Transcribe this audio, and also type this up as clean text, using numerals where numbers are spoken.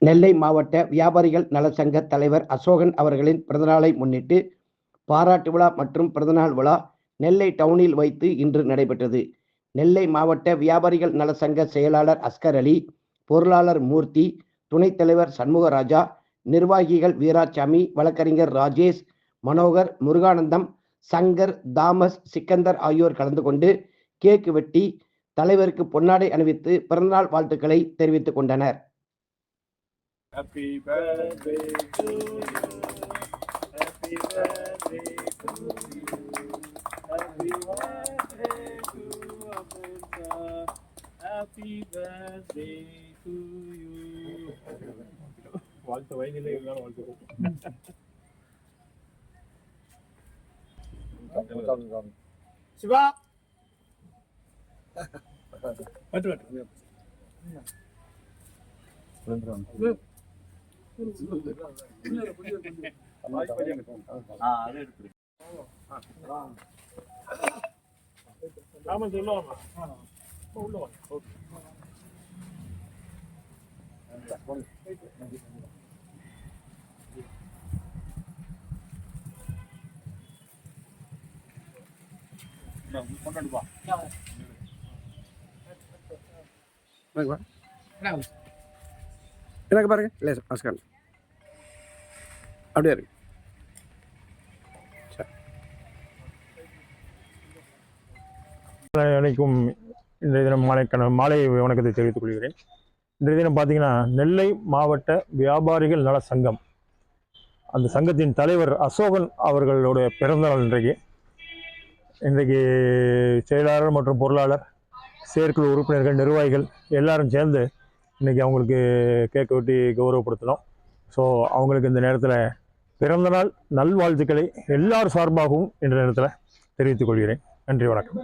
நெல்லை மாவட்ட வியாபாரிகள் நலச்சங்க தலைவர் அசோகன் அவர்களின் பிறந்தநாளை முன்னிட்டு பாராட்டு விழா மற்றும் பிறந்தநாள் விழா நெல்லை டவுனில் வைத்து இன்று நடைபெற்றது. நெல்லை மாவட்ட வியாபாரிகள் நலச்சங்க செயலாளர் அஸ்கர் அலி, பொருளாளர் மூர்த்தி, துணைத் தலைவர் சண்முகராஜா, நிர்வாகிகள் வீராசாமி, வழக்கறிஞர் ராஜேஷ், மனோகர், முருகானந்தம், சங்கர், தாமஸ், சிக்கந்தர் ஆகியோர் கலந்து கொண்டு கேக் வெட்டி தலைவருக்கு பொன்னாடை அணிவித்து பிறந்தநாள் வாழ்த்துக்களை தெரிவித்துக் கொண்டனர். Happy birthday to you. Happy birthday to you. Happy birthday to Abenta. Happy birthday to you. வாழ்த்து வயதிலே இருந்தாலும் வாழ்த்து. சிவா. வட்டு. எனக்கு பாருங்க இல்லை நமஸ்கார் அப்படியே இருக்கு. அனைக்கும் இன்றைய தினம் மாலை வணக்கத்தை தெரிவித்துக் கொள்கிறேன். இன்றைய தினம் பார்த்தீங்கன்னா நெல்லை மாவட்ட வியாபாரிகள் நல சங்கம், அந்த சங்கத்தின் தலைவர் அசோகன் அவர்களுடைய பிறந்தநாள் இன்றைக்கு செயலாளர் மற்றும் பொருளாளர், செயற்குழு உறுப்பினர்கள், நிர்வாகிகள் எல்லாரும் சேர்ந்து இன்றைக்கி அவங்களுக்கு கேக் வெட்டி கௌரவப்படுத்தணும். ஸோ அவங்களுக்கு இந்த நேரத்தில் பிறந்தநாள் நல்வாழ்த்துக்களை எல்லார் சார்பாகவும் இந்த நேரத்தில் தெரிவித்துக் கொள்கிறேன். நன்றி, வணக்கம்.